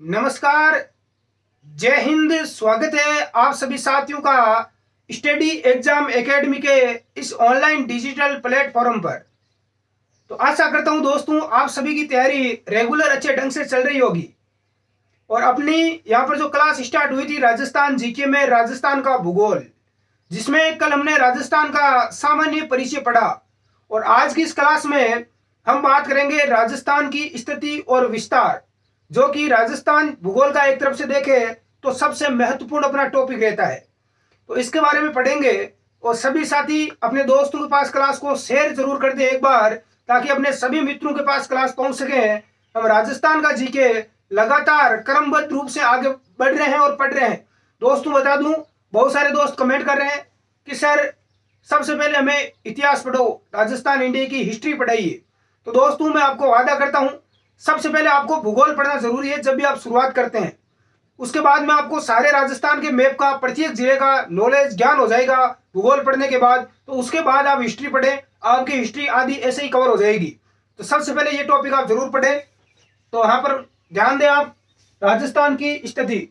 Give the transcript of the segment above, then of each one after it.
नमस्कार, जय हिंद। स्वागत है आप सभी साथियों का स्टडी एग्जाम एकेडमी के इस ऑनलाइन डिजिटल प्लेटफॉर्म पर। तो आशा करता हूं दोस्तों आप सभी की तैयारी रेगुलर अच्छे ढंग से चल रही होगी। और अपनी यहां पर जो क्लास स्टार्ट हुई थी राजस्थान जीके में राजस्थान का भूगोल, जिसमें कल हमने राजस्थान का सामान्य परिचय पढ़ा, और आज की इस क्लास में हम बात करेंगे राजस्थान की स्थिति और विस्तार, जो कि राजस्थान भूगोल का एक तरफ से देखे तो सबसे महत्वपूर्ण अपना टॉपिक रहता है। तो इसके बारे में पढ़ेंगे और सभी साथी अपने दोस्तों के पास क्लास को शेयर जरूर कर दें एक बार, ताकि अपने सभी मित्रों के पास क्लास पहुंच सके। हम राजस्थान का जीके लगातार क्रमबद्ध रूप से आगे बढ़ रहे हैं और पढ़ रहे हैं। दोस्तों बता दूं, बहुत सारे दोस्त कमेंट कर रहे हैं कि सर सबसे पहले हमें इतिहास पढ़ो, राजस्थान इंडिया की हिस्ट्री पढ़ाइए। तो दोस्तों मैं आपको वादा करता हूं सबसे पहले आपको भूगोल पढ़ना जरूरी है जब भी आप शुरुआत करते हैं। उसके बाद में आपको सारे राजस्थान के मैप का, प्रत्येक जिले का नॉलेज ज्ञान हो जाएगा भूगोल पढ़ने के बाद। तो उसके बाद आप हिस्ट्री पढ़ें, आपकी हिस्ट्री आदि ऐसे ही कवर हो जाएगी। तो सबसे पहले ये टॉपिक आप जरूर पढ़ें। तो यहाँ पर ध्यान दें आप, राजस्थान की स्थिति।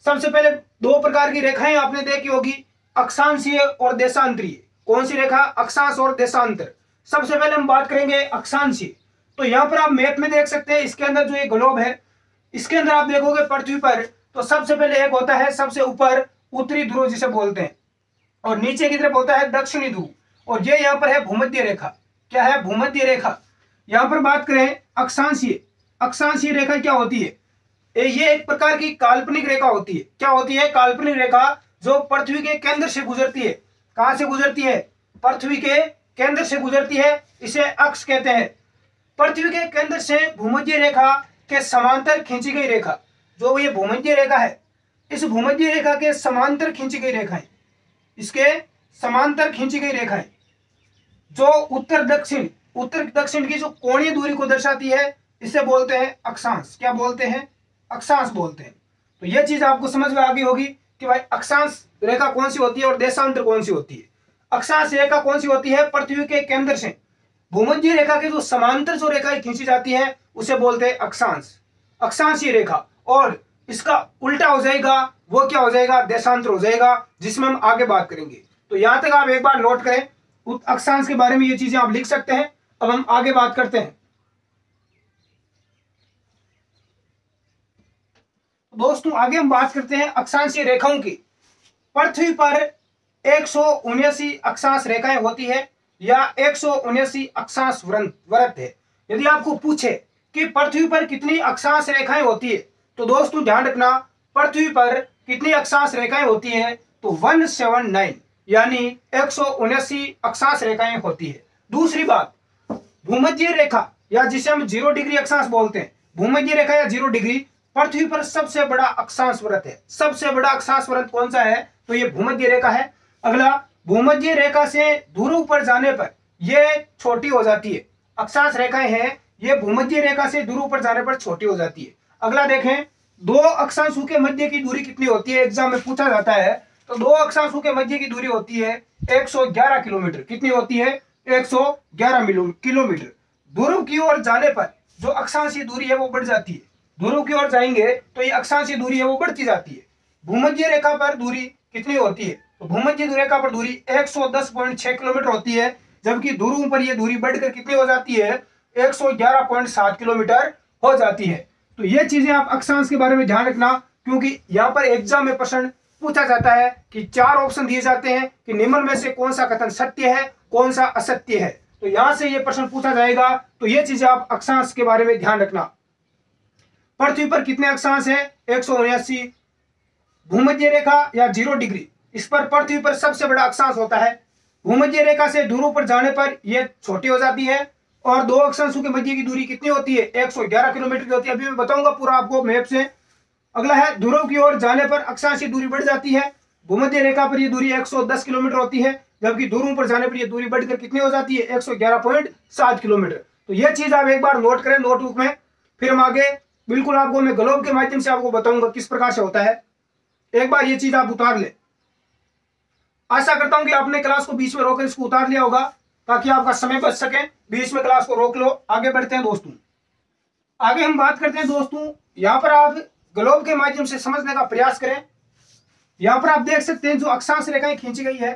सबसे पहले दो प्रकार की रेखाएं आपने देखी होगी, अक्षांशीय और देशांतरीय। कौन सी रेखा? अक्षांश और देशांतर। सबसे पहले हम बात करेंगे अक्षांशीय। तो यहाँ पर आप मैप में देख सकते हैं, इसके अंदर जो ये ग्लोब है, इसके अंदर आप देखोगे पृथ्वी पर, तो सबसे पहले एक होता है सबसे ऊपर उत्तरी ध्रुव जिसे बोलते हैं, और नीचे की तरफ होता है दक्षिणी ध्रुव, और ये यहाँ पर है भूमध्य रेखा। क्या है? भूमध्य रेखा। यहाँ पर बात करें अक्षांशीय, अक्षांशीय रेखा क्या होती है? ये एक प्रकार की काल्पनिक रेखा होती है। क्या होती है? काल्पनिक रेखा, जो पृथ्वी के केंद्र से गुजरती है। कहां से गुजरती है? पृथ्वी के केंद्र से गुजरती है, इसे अक्ष कहते हैं। पृथ्वी के केंद्र से भूमध्य रेखा के समांतर खींची गई रेखा, जो ये भूमध्य रेखा है, इस भूमध्य रेखा के समांतर खींची गई रेखा है, इसके समांतर खींची गई रेखा है, जो उत्तर दक्षिण की जो कोणीय दूरी को दर्शाती है, इसे बोलते हैं अक्षांश। क्या बोलते हैं? अक्षांश बोलते हैं। तो यह चीज आपको समझ में आ गई होगी कि भाई अक्षांश रेखा कौन सी होती है और देशांतर कौन सी होती है। अक्षांश रेखा कौन सी होती है? पृथ्वी के केंद्र से भूमध्य रेखा के जो समांतर जो रेखाएं खींची जाती है, उसे बोलते हैं अक्षांश, अक्षांशीय रेखा। और इसका उल्टा हो जाएगा, वो क्या हो जाएगा? देशांतर हो जाएगा, जिसमें हम आगे बात करेंगे। तो यहां तक आप एक बार नोट करें, अक्षांश के बारे में ये चीजें आप लिख सकते हैं। अब हम आगे बात करते हैं। दोस्तों आगे हम बात करते हैं अक्षांशीय रेखाओं की। पृथ्वी पर 179 अक्षांश रेखाएं होती है, या 179 अक्षांश वृत्त है। यदि आपको पूछे कि पृथ्वी पर कितनी अक्षांश रेखाएं होती है, तो दोस्तों ध्यान रखना, पृथ्वी पर कितनी अक्षांश रेखाएं होती है? तो 179 यानी 179 अक्षांश रेखाएं होती है। दूसरी बात, भूमध्य रेखा, या जिसे हम 0 डिग्री अक्षांश बोलते हैं, भूमध्य रेखा या 0 डिग्री पृथ्वी पर सबसे बड़ा अक्षांश वृत्त है। सबसे बड़ा अक्षांश वृत्त कौन सा है? तो ये भूमध्य रेखा है। अगला, भूमध्य रेखा से ध्रुव पर जाने पर ये छोटी हो जाती है। अक्षांश रेखाएं हैं, ये भूमध्य रेखा से ध्रुव पर जाने पर छोटी हो जाती है। अगला देखें, दो अक्षांशों के मध्य की दूरी कितनी होती है? एग्जाम में पूछा जाता है। तो दो अक्षांशों के मध्य की दूरी होती है 111 किलोमीटर। कितनी होती है? 111 किलोमीटर। ध्रुव की ओर जाने पर जो अक्षांशीय दूरी है वो बढ़ जाती है। ध्रुव की ओर जाएंगे तो ये अक्षांशीय दूरी है वो बढ़ती जाती है। भूमध्य रेखा पर दूरी कितनी होती है? तो भूमध्य रेखा पर दूरी 110.6 किलोमीटर होती है, जबकि ध्रुव पर यह दूरी बढ़कर कितनी हो जाती है? 111.7 किलोमीटर हो जाती है। तो ये चीजें आप अक्षांश के बारे में ध्यान रखना, क्योंकि यहाँ पर एग्जाम में प्रश्न पूछा जाता है कि 4 ऑप्शन दिए जाते हैं कि निम्न में से कौन सा कथन सत्य है, कौन सा असत्य है। तो यहां से ये प्रश्न पूछा जाएगा। तो ये चीजें आप अक्षांश के बारे में ध्यान रखना। पृथ्वी पर कितने अक्षांश है? 179। भूमध्य रेखा या 0 डिग्री, इस पर पृथ्वी पर सबसे बड़ा अक्षांश होता है। भूमध्य रेखा से ध्रुव पर जाने पर यह छोटी हो जाती है, और दो अक्षांशों के मध्य की दूरी कितनी होती है? 111 किलोमीटर की होती है। अभी मैं बताऊंगा पूरा आपको मैप से। अगला है, ध्रुव की ओर जाने पर अक्षांशीय दूरी बढ़ जाती है। भूमध्य रेखा पर यह दूरी 110 किलोमीटर होती है, जबकि ध्रुव पर जाने पर यह दूरी बढ़कर कितनी हो जाती है? 111.7 किलोमीटर। तो यह चीज आप एक बार नोट करें नोटबुक में। फिर हम आगे बिल्कुल आपको मैं ग्लोब के माध्यम से आपको बताऊंगा किस प्रकार से होता है। एक बार ये चीज आप उतार ले। आशा करता हूं कि आपने क्लास को बीच में रोकर इसको उतार लिया होगा, ताकि आपका समय बच सके। बीच में क्लास को रोक लो। आगे बढ़ते हैं दोस्तों। आगे हम बात करते हैं दोस्तों, यहाँ पर आप ग्लोब के माध्यम से समझने का प्रयास करें। यहां पर आप देख सकते हैं जो अक्षांश रेखाएं खींची गई है,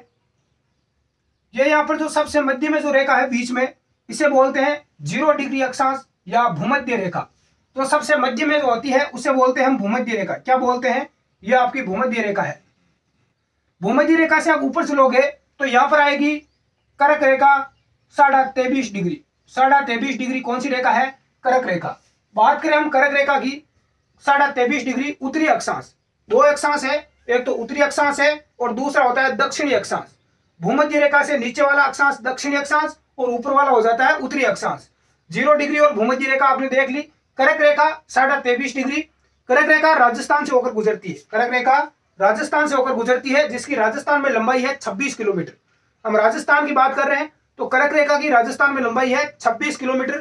ये यहां पर जो सबसे मध्य में जो रेखा है बीच में, इसे बोलते हैं 0 डिग्री अक्षांश या भूमध्य रेखा। तो सबसे मध्य में जो होती है उसे बोलते हैं हम भूमध्य रेखा। क्या बोलते हैं? ये आपकी भूमध्य रेखा है। भूमध्य रेखा से आप ऊपर चलोगे तो यहां पर आएगी कर्क रेखा 23.5 डिग्री। 23.5 डिग्री कौन सी रेखा है? कर्क रेखा। बात करें हम कर्क रेखा की, 23.5 डिग्री उत्तरी अक्षांश। दो अक्षांश है, एक तो उत्तरी अक्षांश है और दूसरा होता है दक्षिणी अक्षांश। भूमध्य रेखा से नीचे वाला अक्षांश दक्षिणी अक्षांश और ऊपर वाला हो जाता है उत्तरी अक्षांश। 0 डिग्री और भूमध्य रेखा आपने देख ली। कर्क रेखा 23.5 डिग्री। कर्क रेखा राजस्थान से होकर गुजरती है। कर्क रेखा राजस्थान से होकर गुजरती है, जिसकी राजस्थान में लंबाई है 26 किलोमीटर। हम राजस्थान की बात कर रहे हैं तो कर्क रेखा की राजस्थान में लंबाई है 26 किलोमीटर।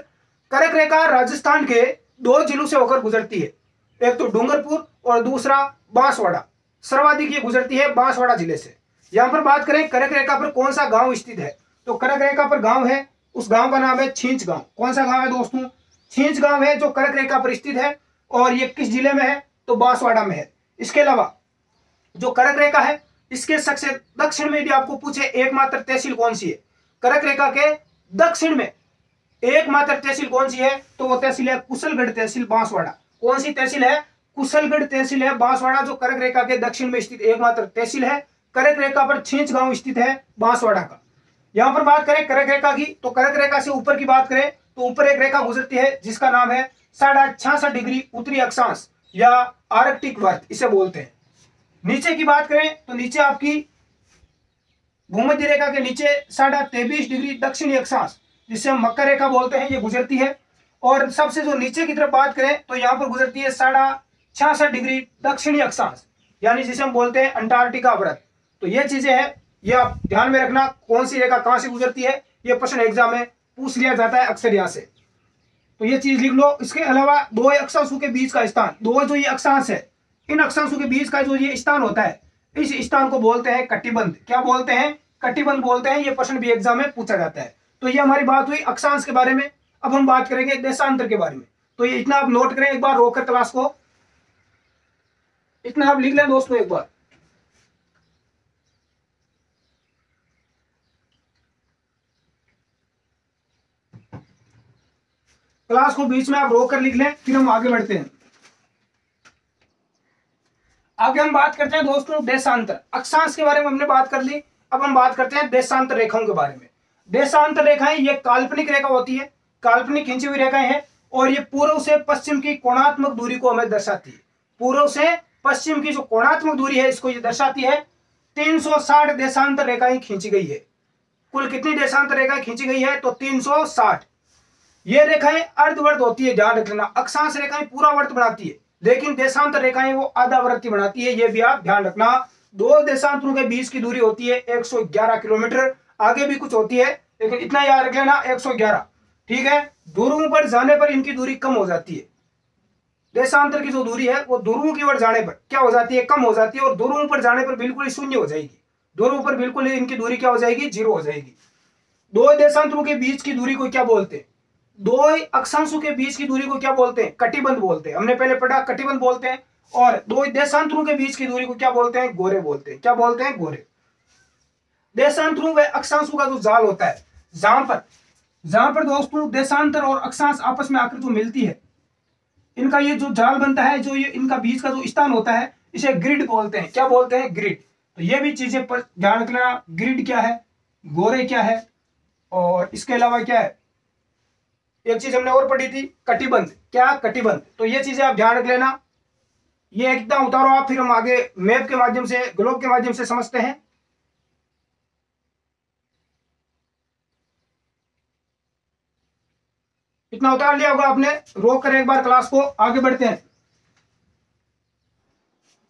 कर्क रेखा राजस्थान के 2 जिलों से होकर गुजरती है, एक तो डूंगरपुर और दूसरा बांसवाड़ा। सर्वाधिक ये गुजरती है बांसवाड़ा जिले से। यहां पर बात करें कर्क रेखा पर कौन सा गांव स्थित है, तो कर्क रेखा पर गांव है, उस गांव का नाम है छींच गांव। कौन सा गांव है दोस्तों? छींच गांव है, जो कर्क रेखा पर स्थित है। और ये किस जिले में है? तो बांसवाड़ा में है। इसके अलावा जो कर्क रेखा है, इसके सबसे दक्षिण में यदि आपको पूछे एकमात्र तहसील कौन सी है, कर्क रेखा के दक्षिण में एकमात्र तहसील कौन सी है, तो वो तहसील है कुशलगढ़ तहसील बांसवाड़ा। कौन सी तहसील है? कुशलगढ़ तहसील है बांसवाड़ा, जो कर्क रेखा के दक्षिण में स्थित एकमात्र तहसील है। कर्क रेखा पर छींच गांव स्थित है बांसवाड़ा का। यहां पर बात करें कर्क रेखा की, तो कर्क रेखा से ऊपर की बात करें तो ऊपर एक रेखा गुजरती है जिसका नाम है 66.5 डिग्री उत्तरी अक्षांश या आर्कटिक वर्त, इसे बोलते हैं। नीचे की बात करें तो नीचे आपकी भूमध्य रेखा के नीचे 23.5 डिग्री दक्षिणी अक्षांश, जिसे हम मकर रेखा बोलते हैं, ये गुजरती है। और सबसे जो नीचे की तरफ बात करें तो यहां पर गुजरती है 66.5 डिग्री दक्षिणी अक्षांश, यानी जिसे हम बोलते हैं अंटार्कटिका व्रत। तो ये चीजें हैं, ये आप ध्यान में रखना, कौन सी रेखा कहां से गुजरती है, ये प्रश्न एग्जाम में पूछ लिया जाता है अक्सर यहां से, तो ये चीज लिख लो। इसके अलावा दो अक्षांशों के बीच का स्थान, दो जो ये अक्षांश है, इन अक्षांशों के बीच का जो ये स्थान होता है, इस स्थान को बोलते हैं कटिबंध। क्या बोलते हैं? कटिबंध बोलते हैं। ये प्रश्न भी एग्जाम में पूछा जाता है। तो ये हमारी बात हुई अक्षांश के बारे में। अब हम बात करेंगे देशांतर के बारे में। तो ये इतना आप नोट करें एक बार, रोककर क्लास को, इतना आप लिख लें दोस्तों एक बार। क्लास को बीच में आप रोक कर लिख लें, फिर हम आगे बढ़ते हैं। आगे हम बात करते हैं दोस्तों देशांतर। अक्षांश के बारे में हमने बात कर ली, अब हम बात करते हैं देशांतर रेखाओं के बारे में। देशांतर रेखाएं ये काल्पनिक रेखा होती है, काल्पनिक खींची हुई रेखाएं हैं, और ये पूर्व से पश्चिम की कोणात्मक दूरी को हमें दर्शाती है। पूर्व से पश्चिम की जो कोणात्मक दूरी है, इसको ये दर्शाती है। 360 देशांतर रेखाएं खींची गई है। कुल कितनी देशांतर रेखाएं खींची गई है? तो 360। ये रेखाएं अर्धवर्त होती है, ध्यान रखना। अक्षांश रेखाएं पूरा वर्त बनाती है, लेकिन देशांतर रेखाएं वो आधा वर्त ही बनाती है, ये भी आप ध्यान रखना। दो देशांतरों के बीच की दूरी होती है 111 किलोमीटर। आगे भी कुछ होती है, लेकिन इतना याद रख लेना 111, ठीक है। ध्रुवों पर जाने पर इनकी दूरी कम हो जाती है। देशांतर की जो दूरी है वो ध्रुवों की ओर जाने पर क्या हो जाती है? कम हो जाती है, और ध्रुवों पर जाने पर बिल्कुल ही शून्य हो जाएगी। ध्रुवों पर बिल्कुल ही इनकी दूरी क्या हो जाएगी? 0 हो जाएगी। दो देशांतरों के बीच की दूरी को क्या बोलते हैं? दो अक्षांशों के बीच की दूरी को क्या बोलते हैं? कटिबंध बोलते हैं। हमने पहले पढ़ा, कटिबंध बोलते हैं। और दो देशांतरों के बीच की दूरी को क्या बोलते हैं? गोरे बोलते हैं। क्या बोलते हैं? गोरे। देशांतरों व अक्षांशों का जो जाल होता है, जहां पर दोस्तों देशांतर और अक्षांश आपस में आकर जो मिलती है, इनका ये जो जाल बनता है, जो ये इनका बीच का जो स्थान होता है, इसे ग्रिड बोलते हैं। क्या बोलते हैं? ग्रिड। तो ये भी चीजें पर ध्यान रख लेना। ग्रिड क्या है, गोरे क्या है, और इसके अलावा क्या है, एक चीज हमने और पढ़ी थी, कटिबंध। क्या? कटिबंध। तो ये चीजें आप ध्यान रख लेना। ये एकदम उतारो आप, फिर हम आगे मैप के माध्यम से, ग्लोब के माध्यम से समझते हैं। इतना उतार लिया होगा आपने, रोक कर एक बार क्लास को, आगे बढ़ते हैं।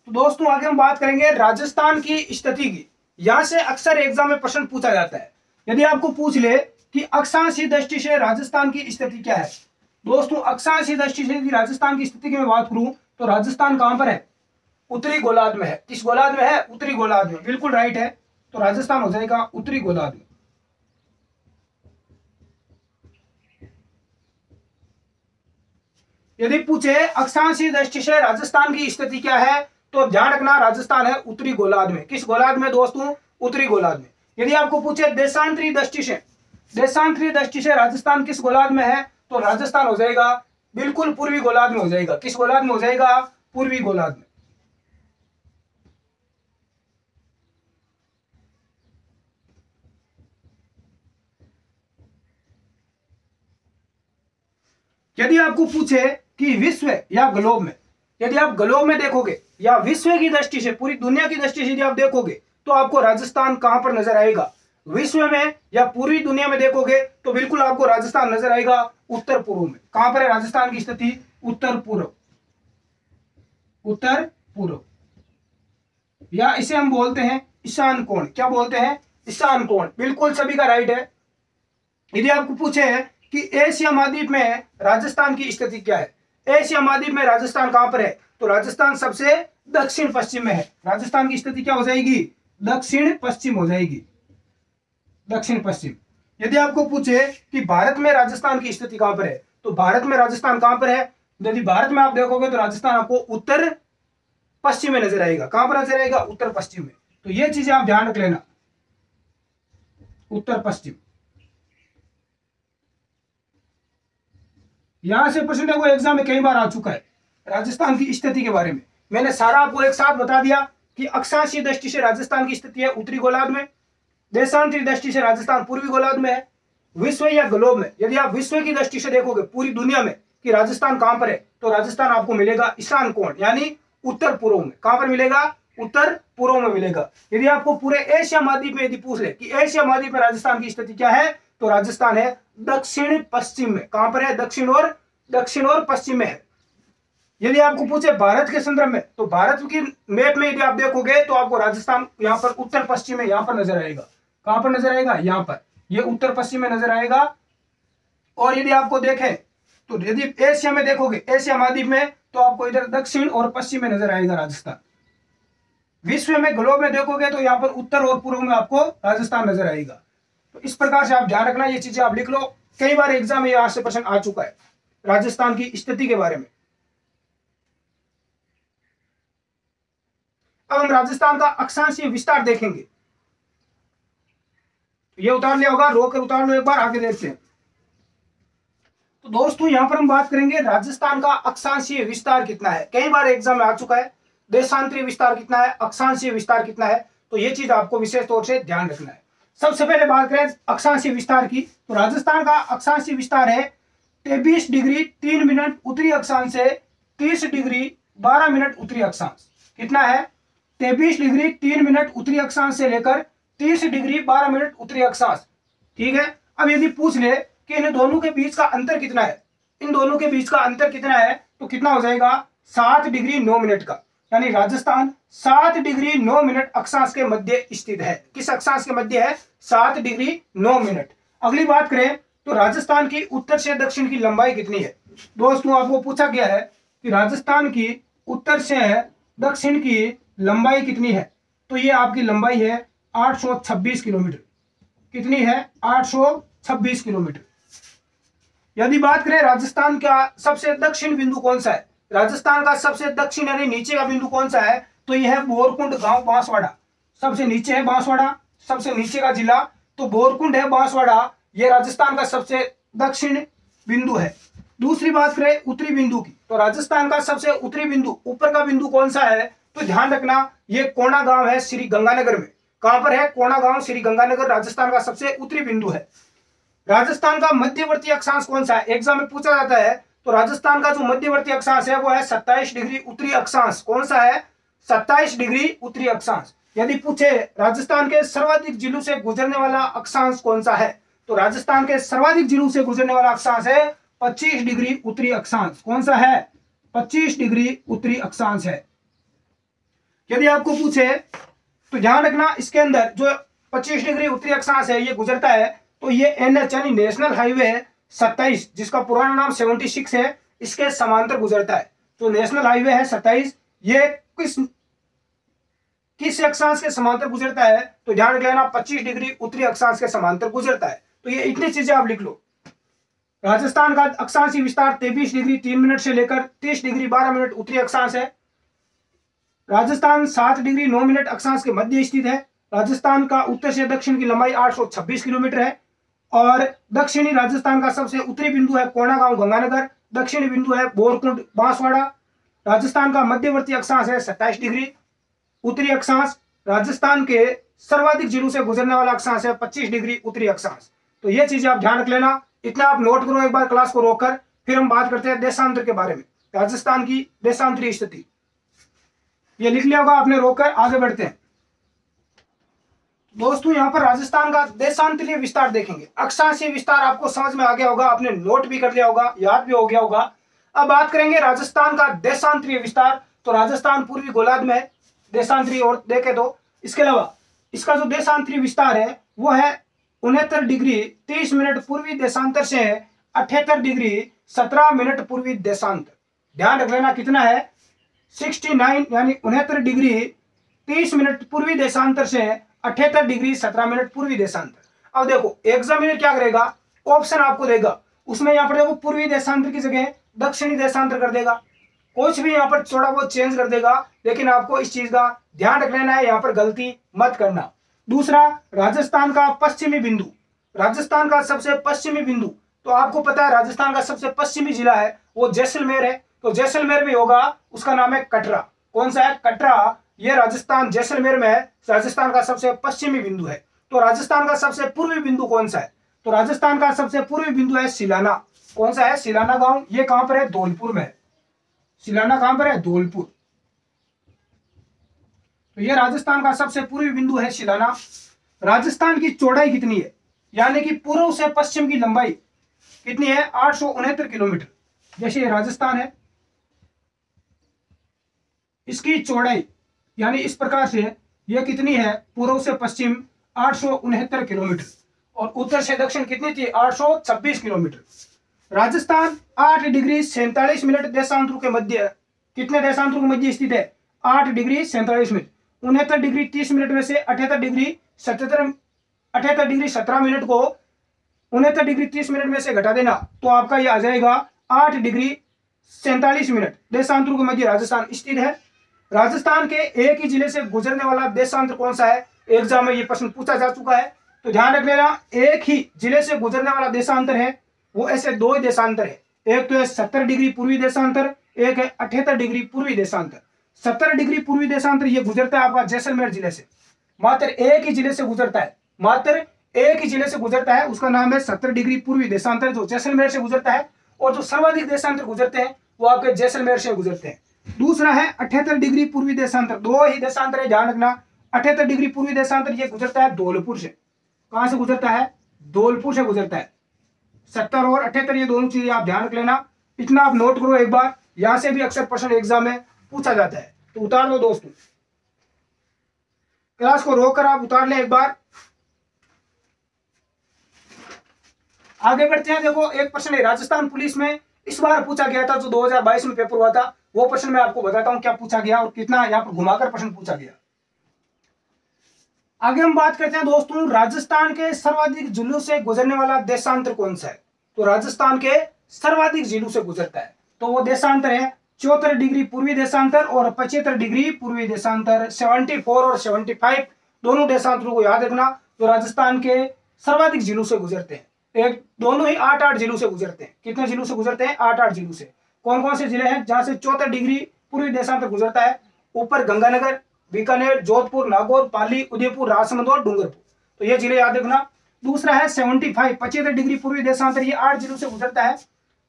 तो दोस्तों आगे हम बात करेंगे राजस्थान की स्थिति की। यहां से अक्सर एग्जाम में प्रश्न पूछा जाता है। यदि आपको पूछ ले कि अक्षांशीय दृष्टि से राजस्थान की स्थिति क्या है, दोस्तों अक्षांशीय दृष्टि से यदि राजस्थान की स्थिति की मैं बात करूं तो राजस्थान कहां पर है? उत्तरी गोलार्ध में है। किस गोलार्ध में है? उत्तरी गोलार्ध में, बिल्कुल राइट है। तो राजस्थान हो जाएगा उत्तरी गोलार्ध में। यदि पूछे अक्षांशीय दृष्टि से राजस्थान की स्थिति क्या है, तो ध्यान रखना राजस्थान है उत्तरी गोलार्ध में। किस गोलार्ध में दोस्तों? उत्तरी गोलार्ध में। यदि आपको पूछे देशांतरी दृष्टि से राजस्थान किस गोलार्ध में है, तो राजस्थान हो जाएगा बिल्कुल पूर्वी गोलार्ध में हो जाएगा। किस गोलार्ध में हो जाएगा? पूर्वी गोलार्ध में। यदि आपको पूछे कि विश्व या ग्लोब में, यदि आप ग्लोब में देखोगे या विश्व की दृष्टि से, पूरी दुनिया की दृष्टि से यदि आप देखोगे, तो आपको राजस्थान कहां पर नजर आएगा? विश्व में या पूरी दुनिया में देखोगे तो बिल्कुल आपको राजस्थान नजर आएगा उत्तर पूर्व में। कहां पर है राजस्थान की स्थिति? उत्तर पूर्व, उत्तर पूर्व, या इसे हम बोलते हैं ईशान कोण। क्या बोलते हैं? ईशान कोण। बिल्कुल सभी का राइट है। यदि आपको पूछे कि एशिया महाद्वीप में राजस्थान की स्थिति क्या है, एशिया महाद्वीप में राजस्थान कहां पर है, तो राजस्थान सबसे दक्षिण पश्चिम में है। राजस्थान की स्थिति क्या हो जाएगी? दक्षिण पश्चिम हो जाएगी, दक्षिण पश्चिम। यदि आपको पूछे कि भारत में राजस्थान की स्थिति कहां पर है, तो भारत में राजस्थान कहां पर है? यदि भारत में आप देखोगे तो राजस्थान आपको उत्तर पश्चिम में नजर आएगा। कहां पर नजर आएगा? उत्तर पश्चिम में। तो ये चीजें आप ध्यान रख लेना, उत्तर पश्चिम। यहां से प्रश्न देखो एग्जाम में कई बार आ चुका है राजस्थान की स्थिति के बारे में। मैंने सारा आपको एक साथ बता दिया कि अक्षांशीय दृष्टि से राजस्थान की स्थिति है उत्तरी गोलार्ध में, देशांतरी दृष्टि से राजस्थान पूर्वी गोलार्ध में है, विश्व या ग्लोब में यदि आप विश्व की दृष्टि से देखोगे पूरी दुनिया में कि राजस्थान कहां पर है, तो राजस्थान आपको मिलेगा ईशान कोण यानी उत्तर पूर्व में। कहां पर मिलेगा? उत्तर पूर्व में मिलेगा। यदि आपको पूरे एशिया महाद्वीप में यदि पूछ ले कि एशिया महाद्वीप में राजस्थान की स्थिति क्या है, तो राजस्थान है दक्षिण पश्चिम में। कहां पर है? दक्षिण और पश्चिम में है। यदि आपको पूछे भारत के संदर्भ में, तो भारत की मैप में यदि आप देखोगे तो आपको राजस्थान यहां पर उत्तर पश्चिम में यहां पर नजर आएगा। कहां पर नजर आएगा? यहां पर, ये उत्तर पश्चिम में नजर आएगा। और यदि आपको देखें तो यदि एशिया में देखोगे, एशिया महाद्वीप में, तो आपको इधर दक्षिण और पश्चिम में नजर आएगा राजस्थान। विश्व में, ग्लोब में देखोगे तो यहां पर उत्तर और पूर्व में आपको राजस्थान नजर आएगा। तो इस प्रकार से आप ध्यान रखना, ये चीजें आप लिख लो। कई बार एग्जाम में यहां से प्रश्न आ चुका है राजस्थान की स्थिति के बारे में। अब हम राजस्थान का अक्षांशीय विस्तार देखेंगे। ये उतार लिया होगा, रोक कर उतार लो एक बार, आगे देखते हैं। तो दोस्तों यहां पर हम बात करेंगे राजस्थान का अक्षांशीय विस्तार कितना है। कई बार एग्जाम में आ चुका है, देशांतरीय विस्तार कितना है, अक्षांशीय विस्तार कितना है, तो ये चीज आपको विशेष तौर से ध्यान रखना है। सबसे पहले बात करें अक्षांशीय विस्तार की, तो राजस्थान का अक्षांशीय विस्तार है 23 डिग्री 3 मिनट उत्तरी अक्षांश से 30 डिग्री 12 मिनट उत्तरी अक्षांश। कितना है? 23 डिग्री 3 मिनट उत्तरी अक्षांश से लेकर 30 डिग्री 12 मिनट उत्तरी अक्षांश। ठीक है। अब यदि पूछ ले कि इन दोनों के बीच का अंतर कितना है, इन दोनों के बीच का अंतर कितना है, तो कितना हो जाएगा? 7 डिग्री 9 मिनट का। यानी राजस्थान 7 डिग्री 9 मिनट अक्षांश के मध्य स्थित है। किस अक्षांश के मध्य है? 7 डिग्री 9 मिनट। अगली बात करें तो राजस्थान की उत्तर से दक्षिण की लंबाई कितनी है। दोस्तों आपको पूछा गया है कि राजस्थान की उत्तर से दक्षिण की लंबाई कितनी है, तो ये आपकी लंबाई है 826 किलोमीटर। कितनी है? 826 किलोमीटर। यदि बात करें राजस्थान का सबसे दक्षिण बिंदु कौन सा है, राजस्थान का सबसे दक्षिण यानी नीचे का बिंदु कौन सा है, तो यह है बोरकुंड गांव बांसवाड़ा। सबसे नीचे है बांसवाड़ा, सबसे नीचे का जिला, तो बोरकुंड है बांसवाड़ा, यह राजस्थान का सबसे दक्षिण बिंदु है। दूसरी बात करें उत्तरी बिंदु की, तो राजस्थान का सबसे उत्तरी बिंदु, ऊपर का बिंदु कौन सा है, तो ध्यान रखना ये कोणा गांव है श्री गंगानगर में। कहां पर है? कोणा गांव श्री गंगानगर राजस्थान का सबसे उत्तरी बिंदु है। राजस्थान का मध्यवर्ती अक्षांश कौन सा है, एग्जाम में पूछा जाता है, तो राजस्थान का जो मध्यवर्ती अक्षांश है वो है 27 डिग्री उत्तरी अक्षांश। कौन सा है? 27 डिग्री उत्तरी अक्षांश। यदि पूछे राजस्थान के सर्वाधिक जिलों से गुजरने वाला अक्षांश कौन सा है, तो राजस्थान के सर्वाधिक जिलों से गुजरने वाला अक्षांश है 25 डिग्री उत्तरी अक्षांश। कौन सा है? 25 डिग्री उत्तरी अक्षांश है। यदि आपको पूछे तो ध्यान रखना इसके अंदर जो 25 डिग्री उत्तरी अक्षांश है ये गुजरता है, तो ये एनएच यानी नेशनल हाईवे है 27, जिसका पुराना नाम 76 है, इसके समांतर गुजरता है। तो नेशनल हाईवे है 27, ये किस अक्षांश के समांतर गुजरता है, तो ध्यान रख लेना 25 डिग्री उत्तरी अक्षांश के समांतर गुजरता है। तो ये इतनी चीजें आप लिख लो। राजस्थान का अक्षांशीय विस्तार 23 डिग्री 3 मिनट से लेकर 30 डिग्री 12 मिनट उत्तरी अक्षांश है। राजस्थान 7 डिग्री 9 मिनट अक्षांश के मध्य स्थित है। राजस्थान का उत्तर से दक्षिण की लंबाई 826 किलोमीटर है और दक्षिणी राजस्थान का सबसे उत्तरी बिंदु है कोंडागांव गंगानगर, दक्षिणी बिंदु है बोरकुंड बांसवाड़ा। राजस्थान का मध्यवर्ती अक्षांश है 27 डिग्री। उत्तरी अक्षांश राजस्थान के सर्वाधिक जिलों से गुजरने वाला अक्षांश है 25 डिग्री उत्तरी अक्षांश। तो ये चीजें आप ध्यान रख लेना, इतना आप नोट करो एक बार क्लास को रोककर। फिर हम बात करते हैं देशांतर के बारे में, राजस्थान की देशांतरीय स्थिति। ये लिख लिया होगा आपने, रोककर आगे बढ़ते हैं दोस्तों। यहाँ पर राजस्थान का देशांतरीय विस्तार देखेंगे। अक्षांशीय विस्तार आपको समझ में आ गया होगा, आपने नोट भी कर लिया होगा, याद भी हो गया होगा। अब बात करेंगे राजस्थान का देशांतरीय विस्तार। तो राजस्थान पूर्वी गोलार्ध में है, देशांतरीय और देखे तो। इसके अलावा इसका जो देशांतरीय विस्तार है वो है 69 डिग्री 30 मिनट पूर्वी देशांतर से 78 डिग्री 17 मिनट पूर्वी देशांतर। ध्यान रख लेना कितना है, 69 यानी 69 डिग्री 30 मिनट पूर्वी देशांतर से 78 डिग्री 17 मिनट पूर्वी देशांतर। अब देखो एग्जामिनर क्या करेगा, ऑप्शन आपको देगा, उसमें यहाँ पर देखो पूर्वी देशांतर की जगह दक्षिणी देशांतर कर देगा, कुछ भी यहाँ पर थोड़ा बहुत चेंज कर देगा, लेकिन आपको इस चीज का ध्यान रख लेना है, यहाँ पर गलती मत करना। दूसरा, राजस्थान का पश्चिमी बिंदु। राजस्थान का सबसे पश्चिमी बिंदु, तो आपको पता है राजस्थान का सबसे पश्चिमी जिला है वो जैसलमेर है। तो जैसलमेर में होगा, उसका नाम है कटरा। कौन सा है, कटरा। ये राजस्थान जैसलमेर में है, राजस्थान का सबसे पश्चिमी बिंदु है। तो राजस्थान का सबसे पूर्वी बिंदु कौन सा है, तो राजस्थान का सबसे पूर्वी बिंदु है सिलाना। कौन सा है, सिलाना गांव। ये कहां पर है, धौलपुर में। सिलाना कहां पर है, धौलपुर। तो ये राजस्थान का सबसे पूर्वी बिंदु है सिलाना। राजस्थान की चौड़ाई कितनी है, यानी कि पूर्व से पश्चिम की लंबाई कितनी है, 869 किलोमीटर। जैसे ये राजस्थान है, इसकी चौड़ाई यानी इस प्रकार से ये कितनी है, पूर्व से पश्चिम 869 किलोमीटर और उत्तर से दक्षिण कितनी थी, 826 किलोमीटर। राजस्थान 8 डिग्री 47 मिनट देशांतरों के मध्य, कितने देशांतरों के मध्य स्थित है, 8 डिग्री 47 मिनट। 69 डिग्री 30 मिनट में से 78 डिग्री 17 मिनट को 69 डिग्री 30 मिनट में से घटा देना, तो आपका ये आ जाएगा 8 डिग्री 47 मिनट देशांतरों के मध्य राजस्थान स्थित है। राजस्थान के एक ही जिले से गुजरने वाला देशांतर कौन सा है, एग्जाम में ये प्रश्न पूछा जा चुका है, तो ध्यान रख लेना। एक ही जिले से गुजरने वाला देशांतर है वो ऐसे दो ही देशांतर है, एक तो है 70 डिग्री पूर्वी देशांतर, एक है 78 डिग्री पूर्वी देशांतर। 70 डिग्री पूर्वी देशांतर ये गुजरता है आपका जैसलमेर जिले से, मात्र एक ही जिले से गुजरता है, मात्र एक ही जिले से गुजरता है, उसका नाम है 70 डिग्री पूर्वी देशांतर, जो जैसलमेर से गुजरता है। और जो सर्वाधिक देशांतर गुजरते हैं वो आपके जैसलमेर से गुजरते हैं। दूसरा है 78 डिग्री पूर्वी देशांतर, दो ही देशांतर है, ध्यान रखना। 78 डिग्री पूर्वी देशांतर ये गुजरता है धौलपुर से। कहां से गुजरता है, धौलपुर से गुजरता है। 70 और 78 ये दोनों चीजें आप ध्यान रख लेना, इतना आप नोट करो एक बार, यहां से भी अक्सर प्रश्न एग्जाम में पूछा जाता है, तो उतार लो दोस्तों। क्लास को रोककर आप उतार लें एक बार। आगे बढ़ते हैं। देखो एक प्रश्न है राजस्थान पुलिस में इस बार पूछा गया था, जो 2022 में पेपर हुआ था, वो प्रश्न मैं आपको बताता हूं क्या पूछा गया और कितना यहाँ पर घुमाकर प्रश्न पूछा गया। आगे हम बात करते हैं दोस्तों, राजस्थान के सर्वाधिक जिलों से गुजरने वाला देशांतर कौन सा है, तो राजस्थान के सर्वाधिक जिलों से गुजरता है, तो वो देशांतर है 74 डिग्री पूर्वी देशांतर और 75 डिग्री पूर्वी देशांतर। 74 और 75 दोनों देशांतरों को याद रखना, जो राजस्थान के सर्वाधिक जिलों से गुजरते हैं। एक दोनों ही 8-8 जिलों से गुजरते हैं। कितने जिलों से गुजरते हैं, 8-8 जिलों से। कौन कौन से जिले हैं जहां से 74 डिग्री पूर्वी देशांतर गुजरता है, ऊपर गंगानगर, बीकानेर, जोधपुर, नागौर, पाली, उदयपुर, राजसमंद और डूंगरपुर, तो ये जिले याद रखना। दूसरा है 75 डिग्री पूर्वी देशांतर, ये 8 जिलों से गुजरता है।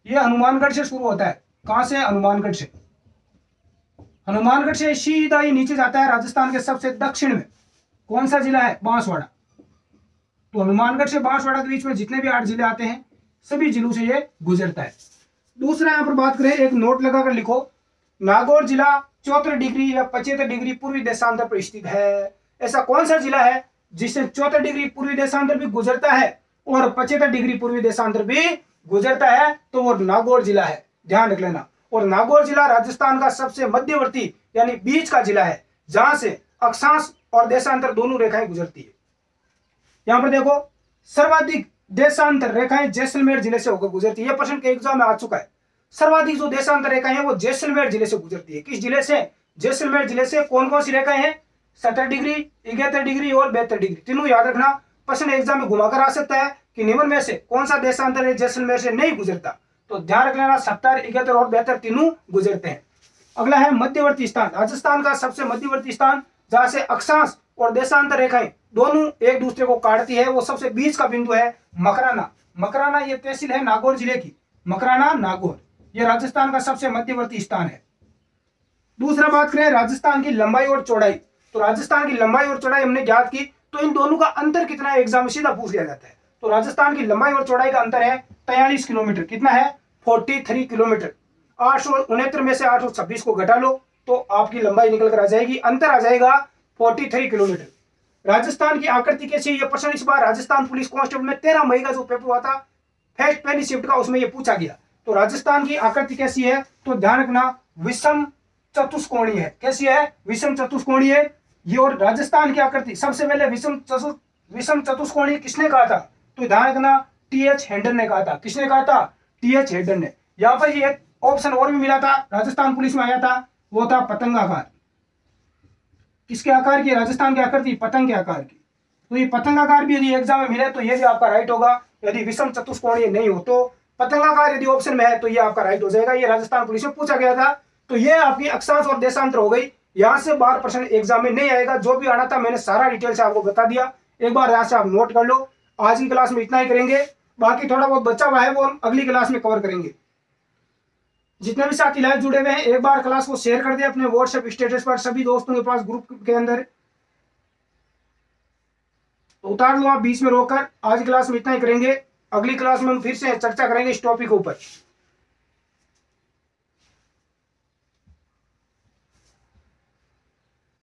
ये हनुमानगढ़ से शुरू होता है। कहां से, हनुमानगढ़ से। हनुमानगढ़ से सीधा ही नीचे जाता है राजस्थान के सबसे दक्षिण में। कौन सा जिला है, बांसवाड़ा। तो हनुमानगढ़ से बांसवाड़ा के बीच में जितने भी 8 जिले आते हैं, सभी जिलों से ये गुजरता है। दूसरा यहां पर बात करें, एक नोट लगाकर लिखो, नागौर जिला 74 डिग्री या 75 डिग्री पूर्वी देशांतर पर स्थित है। ऐसा कौन सा जिला है जिससे 74 डिग्री पूर्वी देशांतर भी गुजरता है और 75 डिग्री पूर्वी देशांतर भी गुजरता है, तो वो नागौर जिला है, ध्यान रख लेना। और नागौर जिला राजस्थान का सबसे मध्यवर्ती यानी बीच का जिला है, जहां से अक्षांश और देशांतर दोनों रेखाएं गुजरती है। यहां पर देखो सर्वाधिक देशांतर रेखाएं जैसलमेर जिले से होकर गुजरती है। यह प्रश्न के एग्जाम में आ चुका है। सर्वाधिक जो देशांतर रेखाएं हैं वो जैसलमेर जिले से गुजरती है। किस जिले से? जैसलमेर जिले से। कौन कौन सी रेखाएं हैं? 70 डिग्री, 71 डिग्री और 72 डिग्री। तीनों याद रखना। प्रश्न एग्जाम में घुमाकर आ सकता है कि निम्न में से कौन सा देशांतर है जैसलमेर से नहीं गुजरता। तो ध्यान रख लेना, 70, 71 और 72 तीनों गुजरते हैं। अगला है मध्यवर्ती स्थान। राजस्थान का सबसे मध्यवर्ती स्थान जहां से अक्षांश और देशांतर रेखाएं दोनों एक दूसरे को काटती है, वो सबसे बीच का बिंदु है मकराना। मकराना ये तहसील है नागौर जिले की। मकराना, नागौर, ये राजस्थान का सबसे मध्यवर्ती स्थान है। दूसरा बात करें राजस्थान की लंबाई और चौड़ाई। तो राजस्थान की लंबाई और चौड़ाई हमने ज्ञात की, तो इन दोनों का अंतर कितना है एग्जाम में सीधा पूछ लिया जाता है। तो राजस्थान की लंबाई और चौड़ाई का अंतर है 43 किलोमीटर। कितना है? 43 किलोमीटर। 869 में से 826 को घटा लो तो आपकी लंबाई निकल कर आ जाएगी, अंतर आ जाएगा 43 किलोमीटर। राजस्थान की आकृति कैसी? यह प्रश्न इस बार राजस्थान पुलिस कांस्टेबल में 13 मई का जो पेपर हुआ था फर्स्ट पहली शिफ्ट का, उसमें यह पूछा गया। तो राजस्थान की आकृति कैसी है? तो ध्यान रखना, विषम चतुष्कोणीय है। कैसी है? विषम चतुष्कोणीय। ये और राजस्थान की आकृति सबसे पहले विषम चतुष्कोणीय किसने कहा था? तो ध्यान रखना, टीएच हेंडन ने कहा था। किसने कहा था? टीएच हेंडन ने। यहां पर ये ऑप्शन और भी मिला था, राजस्थान पुलिस में आया था, वो था पतंगाकार। किसके आकार की? राजस्थान की आकृति पतंग के आकार की। तो ये पतंगाकार भी यदि एग्जाम में मिले तो ये भी आपका राइट होगा। यदि विषम चतुष्कोणीय नहीं हो तो पतंगाकार यदि ऑप्शन में है तो ये आपका राइट हो जाएगा। ये राजस्थान पुलिस में पूछा गया था। तो ये आपकी अक्षांश और देशांतर हो गई। यहां से 12% एग्जाम में नहीं आएगा। जो भी आना था मैंने सारा डिटेल से आपको बता दिया, एक बार यहां से आप नोट कर लो। आज की क्लास में इतना ही करेंगे, बाकी थोड़ा बहुत बचा हुआ है वो हम अगली क्लास में कवर करेंगे। जितने भी साथी लाइव जुड़े हुए हैं एक बार क्लास को शेयर कर दे अपने व्हाट्सएप स्टेटस पर, सभी दोस्तों के पास ग्रुप के अंदर उतार लो आप बीच में रोककर। आज क्लास में इतना ही करेंगे, अगली क्लास में हम फिर से चर्चा करेंगे इस टॉपिक के ऊपर।